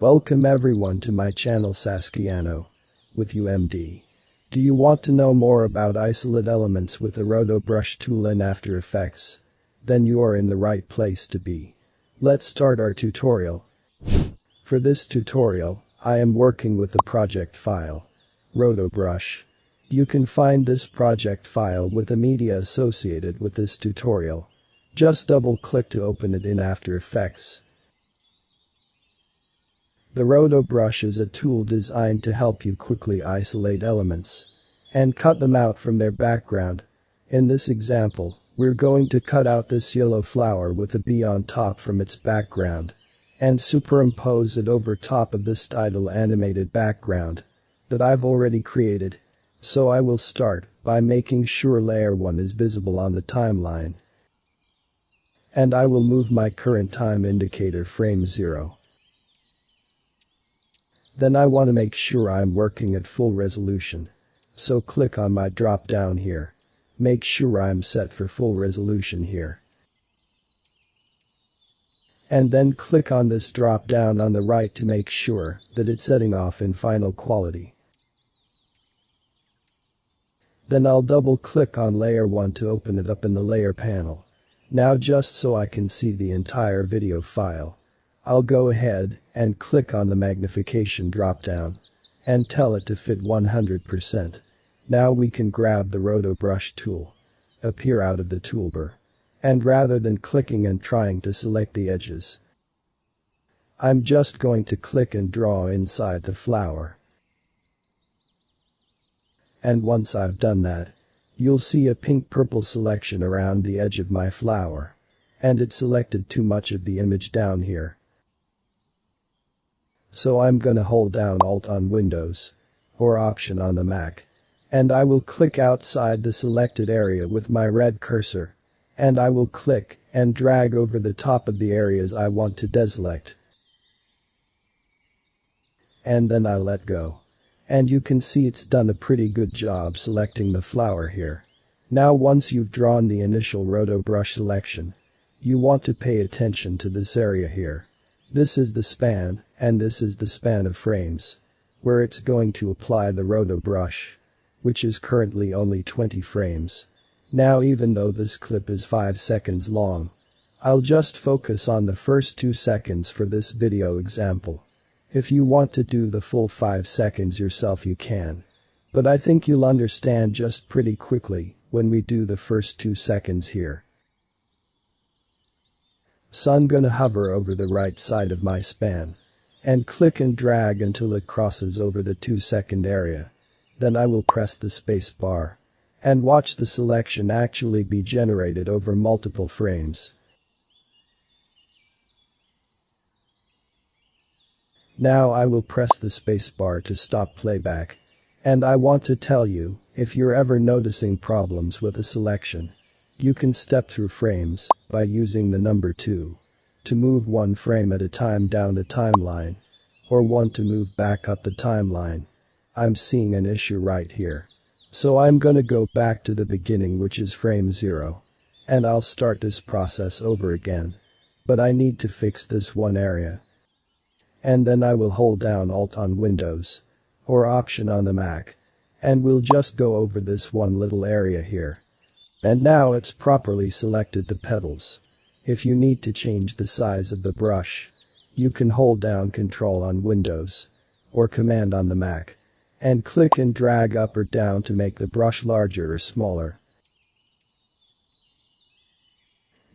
Welcome everyone to my channel SaskiYano. With UMD. Do you want to know more about isolate elements with the Roto Brush tool in After Effects? Then you are in the right place to be. Let's start our tutorial. For this tutorial, I am working with the project file, Roto Brush. You can find this project file with the media associated with this tutorial. Just double-click to open it in After Effects. The Roto Brush is a tool designed to help you quickly isolate elements and cut them out from their background. In this example, we're going to cut out this yellow flower with a bee on top from its background and superimpose it over top of this idle animated background that I've already created. So I will start by making sure layer 1 is visible on the timeline. And I will move my current time indicator frame 0. Then I want to make sure I'm working at full resolution. So click on my drop down here. Make sure I'm set for full resolution here. And then click on this drop down on the right to make sure that it's setting off in final quality. Then I'll double click on layer 1 to open it up in the layer panel. Now just so I can see the entire video file, I'll go ahead and click on the magnification drop-down and tell it to fit 100%. Now we can grab the Roto Brush tool, appear out of the toolbar, and rather than clicking and trying to select the edges, I'm just going to click and draw inside the flower. And once I've done that, you'll see a pink-purple selection around the edge of my flower, and it selected too much of the image down here. So I'm gonna hold down Alt on Windows, or Option on the Mac, and I will click outside the selected area with my red cursor, and I will click and drag over the top of the areas I want to deselect. And then I let go. And you can see it's done a pretty good job selecting the flower here. Now once you've drawn the initial Roto Brush selection, you want to pay attention to this area here. This is the span, and this is the span of frames, where it's going to apply the Roto Brush, which is currently only 20 frames. Now even though this clip is 5 seconds long, I'll just focus on the first 2 seconds for this video example. If you want to do the full 5 seconds yourself you can, but I think you'll understand just pretty quickly when we do the first 2 seconds here. So I'm gonna hover over the right side of my span and click and drag until it crosses over the 2-second area. Then I will press the space bar and watch the selection actually be generated over multiple frames. Now I will press the space bar to stop playback. And I want to tell you, if you're ever noticing problems with a selection, you can step through frames by using the number 2 to move 1 frame at a time down the timeline, or 1 to move back up the timeline. I'm seeing an issue right here. So I'm gonna go back to the beginning, which is frame 0, and I'll start this process over again. But I need to fix this one area. And then I will hold down Alt on Windows, or Option on the Mac, and we'll just go over this one little area here. And now it's properly selected the petals. If you need to change the size of the brush, you can hold down Ctrl on Windows, or Command on the Mac, and click and drag up or down to make the brush larger or smaller.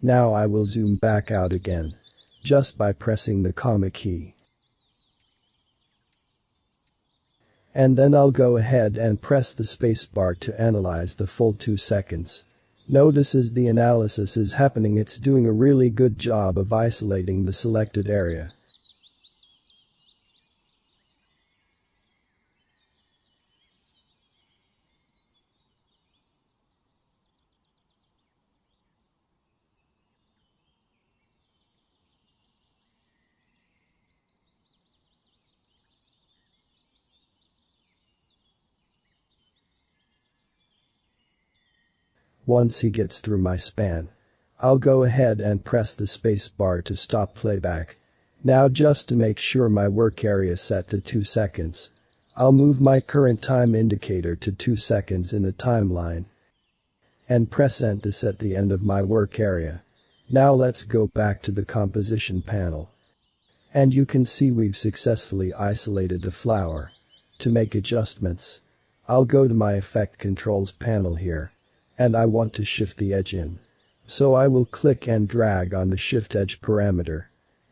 Now I will zoom back out again, just by pressing the comma key. And then I'll go ahead and press the spacebar to analyze the full 2 seconds. Notice as the analysis is happening, it's doing a really good job of isolating the selected area. Once he gets through my span, I'll go ahead and press the space bar to stop playback, Now just to make sure my work area is set to 2 seconds, I'll move my current time indicator to 2 seconds in the timeline and press Enter to set the end of my work area. Now let's go back to the composition panel. And you can see we've successfully isolated the flower. To make adjustments, I'll go to my Effect Controls panel here, and I want to shift the edge in. So I will click and drag on the Shift Edge parameter.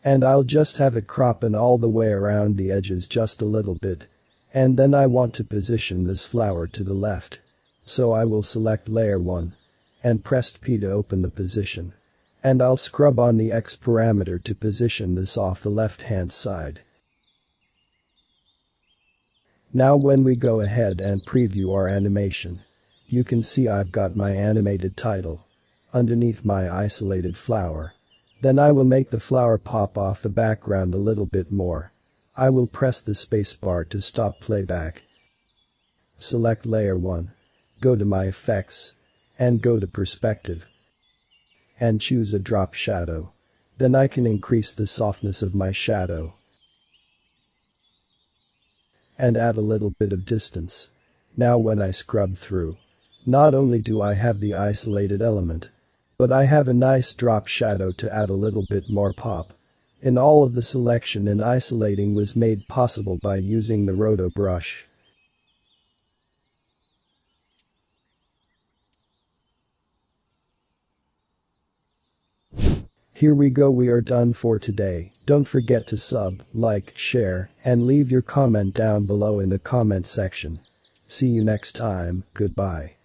And I'll just have it crop in all the way around the edges just a little bit. And then I want to position this flower to the left. So I will select Layer 1 and press P to open the position. And I'll scrub on the X parameter to position this off the left-hand side. Now when we go ahead and preview our animation, you can see I've got my animated title underneath my isolated flower. Then I will make the flower pop off the background a little bit more. I will press the spacebar to stop playback. Select Layer 1, go to my Effects, and go to Perspective. And choose a drop shadow. Then I can increase the softness of my shadow. And add a little bit of distance. Now when I scrub through, not only do I have the isolated element, but I have a nice drop shadow to add a little bit more pop. And all of the selection and isolating was made possible by using the Roto Brush. Here we go, we are done for today. Don't forget to sub, like, share, and leave your comment down below in the comment section. See you next time, goodbye.